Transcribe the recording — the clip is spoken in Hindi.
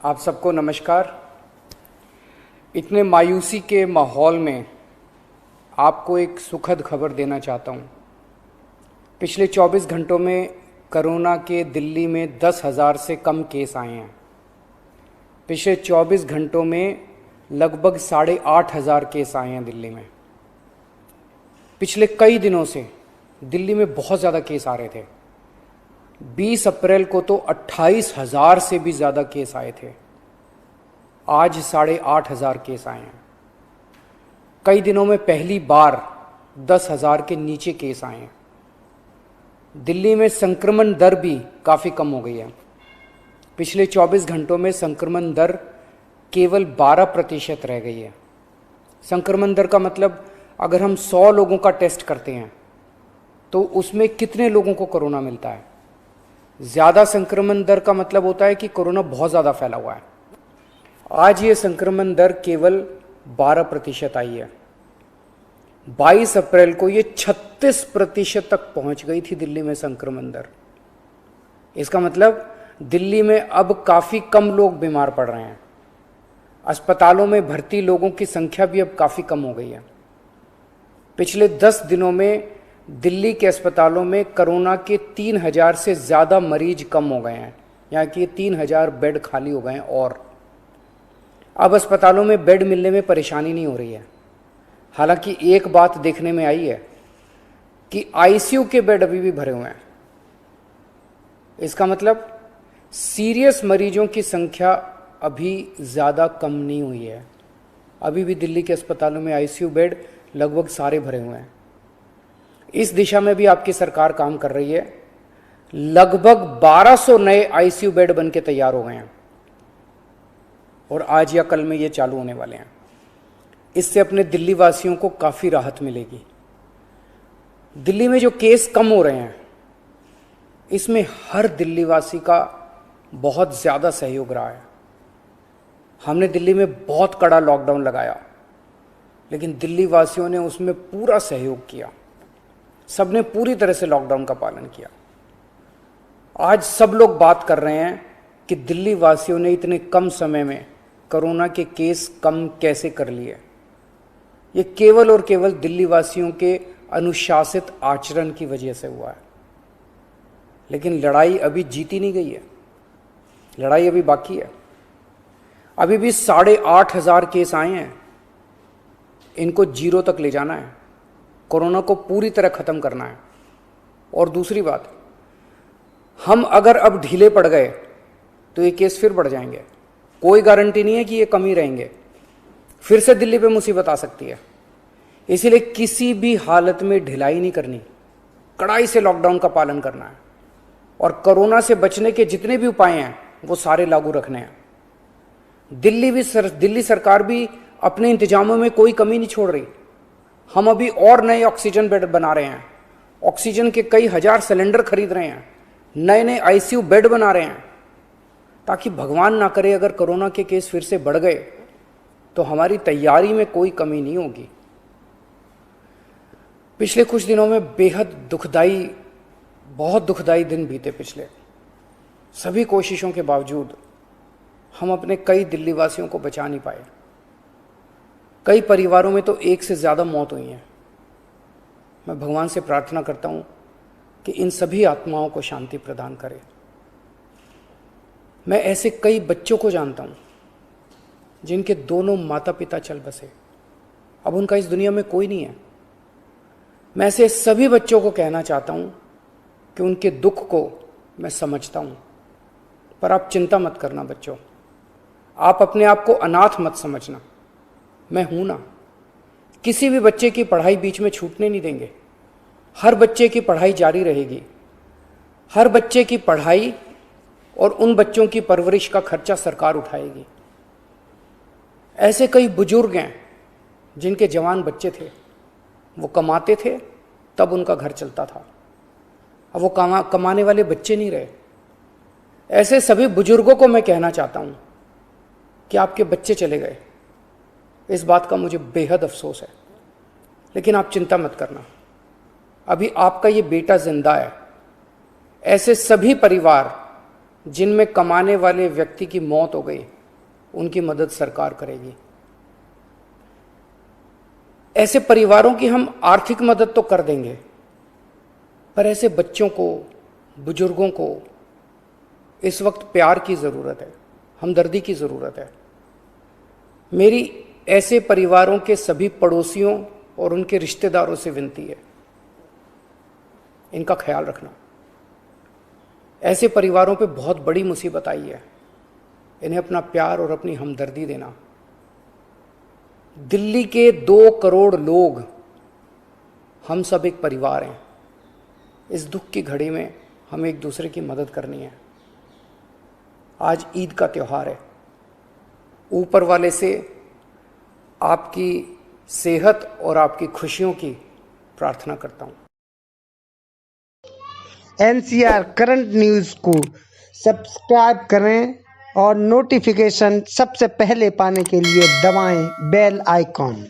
आप सबको नमस्कार। इतने मायूसी के माहौल में आपको एक सुखद खबर देना चाहता हूँ। पिछले 24 घंटों में कोरोना के दिल्ली में 10,000 से कम केस आए हैं। पिछले 24 घंटों में लगभग 8,500 केस आए हैं दिल्ली में। पिछले कई दिनों से दिल्ली में बहुत ज़्यादा केस आ रहे थे। 20 अप्रैल को तो 28,000 से भी ज़्यादा केस आए थे। आज 8,500 केस आए हैं। कई दिनों में पहली बार 10,000 के नीचे केस आए हैं। दिल्ली में संक्रमण दर भी काफ़ी कम हो गई है। पिछले 24 घंटों में संक्रमण दर केवल 12% रह गई है। संक्रमण दर का मतलब अगर हम 100 लोगों का टेस्ट करते हैं तो उसमें कितने लोगों को कोरोना मिलता है। ज़्यादा संक्रमण दर का मतलब होता है कि कोरोना बहुत ज़्यादा फैला हुआ है। आज ये संक्रमण दर केवल 12% आई है। 22 अप्रैल को ये 36% तक पहुंच गई थी दिल्ली में संक्रमण दर। इसका मतलब दिल्ली में अब काफ़ी कम लोग बीमार पड़ रहे हैं। अस्पतालों में भर्ती लोगों की संख्या भी अब काफ़ी कम हो गई है। पिछले 10 दिनों में दिल्ली के अस्पतालों में कोरोना के 3,000 से ज़्यादा मरीज कम हो गए हैं। यहाँ कि 3,000 बेड खाली हो गए हैं और अब अस्पतालों में बेड मिलने में परेशानी नहीं हो रही है। हालांकि एक बात देखने में आई है कि आईसीयू के बेड अभी भी भरे हुए हैं। इसका मतलब सीरियस मरीजों की संख्या अभी ज़्यादा कम नहीं हुई है। अभी भी दिल्ली के अस्पतालों में आईसीयू बेड लगभग सारे भरे हुए हैं। इस दिशा में भी आपकी सरकार काम कर रही है। लगभग 1200 नए आईसीयू बेड बन के तैयार हो गए हैं और आज या कल में ये चालू होने वाले हैं। इससे अपने दिल्ली वासियों को काफ़ी राहत मिलेगी। दिल्ली में जो केस कम हो रहे हैं इसमें हर दिल्ली वासी का बहुत ज़्यादा सहयोग रहा है। हमने दिल्ली में बहुत कड़ा लॉकडाउन लगाया लेकिन दिल्ली वासियों ने उसमें पूरा सहयोग किया। सबने पूरी तरह से लॉकडाउन का पालन किया। आज सब लोग बात कर रहे हैं कि दिल्ली वासियों ने इतने कम समय में कोरोना के केस कम कैसे कर लिए। ये केवल और केवल दिल्ली वासियों के अनुशासित आचरण की वजह से हुआ है। लेकिन लड़ाई अभी जीती नहीं गई है। लड़ाई अभी बाकी है। अभी भी 8,500 केस आए हैं। इनको 0 तक ले जाना है। कोरोना को पूरी तरह ख़त्म करना है। और दूसरी बात, हम अगर अब ढीले पड़ गए तो ये केस फिर बढ़ जाएंगे। कोई गारंटी नहीं है कि ये कम ही रहेंगे। फिर से दिल्ली पे मुसीबत आ सकती है। इसीलिए किसी भी हालत में ढिलाई नहीं करनी। कड़ाई से लॉकडाउन का पालन करना है और कोरोना से बचने के जितने भी उपाय हैं वो सारे लागू रखने हैं। दिल्ली सरकार भी अपने इंतजामों में कोई कमी नहीं छोड़ रही। हम अभी और नए ऑक्सीजन बेड बना रहे हैं। ऑक्सीजन के कई हजार सिलेंडर खरीद रहे हैं। नए नए आईसीयू बेड बना रहे हैं ताकि भगवान ना करे अगर कोरोना के केस फिर से बढ़ गए तो हमारी तैयारी में कोई कमी नहीं होगी। पिछले कुछ दिनों में बेहद दुखदाई, बहुत दुखदाई दिन बीते। पिछले सभी कोशिशों के बावजूद हम अपने कई दिल्ली वासियों को बचा नहीं पाए। कई परिवारों में तो एक से ज़्यादा मौत हुई हैं। मैं भगवान से प्रार्थना करता हूँ कि इन सभी आत्माओं को शांति प्रदान करे। मैं ऐसे कई बच्चों को जानता हूँ जिनके दोनों माता पिता चल बसे। अब उनका इस दुनिया में कोई नहीं है। मैं ऐसे सभी बच्चों को कहना चाहता हूँ कि उनके दुख को मैं समझता हूँ, पर आप चिंता मत करना बच्चों। आप अपने आप को अनाथ मत समझना। मैं हूं ना। किसी भी बच्चे की पढ़ाई बीच में छूटने नहीं देंगे। हर बच्चे की पढ़ाई जारी रहेगी। हर बच्चे की पढ़ाई और उन बच्चों की परवरिश का खर्चा सरकार उठाएगी। ऐसे कई बुजुर्ग हैं जिनके जवान बच्चे थे, वो कमाते थे तब उनका घर चलता था। अब वो कमाने वाले बच्चे नहीं रहे। ऐसे सभी बुजुर्गों को मैं कहना चाहता हूं कि आपके बच्चे चले गए। इस बात का मुझे बेहद अफसोस है, लेकिन आप चिंता मत करना। अभी आपका ये बेटा जिंदा है। ऐसे सभी परिवार जिनमें कमाने वाले व्यक्ति की मौत हो गई, उनकी मदद सरकार करेगी। ऐसे परिवारों की हम आर्थिक मदद तो कर देंगे, पर ऐसे बच्चों को, बुजुर्गों को इस वक्त प्यार की ज़रूरत है, हमदर्दी की ज़रूरत है। मेरी ऐसे परिवारों के सभी पड़ोसियों और उनके रिश्तेदारों से विनती है, इनका ख्याल रखना। ऐसे परिवारों पे बहुत बड़ी मुसीबत आई है, इन्हें अपना प्यार और अपनी हमदर्दी देना। दिल्ली के 2 करोड़ लोग, हम सब एक परिवार हैं। इस दुख की घड़ी में हमें एक दूसरे की मदद करनी है। आज ईद का त्यौहार है। ऊपर वाले से आपकी सेहत और आपकी खुशियों की प्रार्थना करता हूँ। NCR करंट न्यूज़ को सब्सक्राइब करें और नोटिफिकेशन सबसे पहले पाने के लिए दबाएं बेल आइकॉन।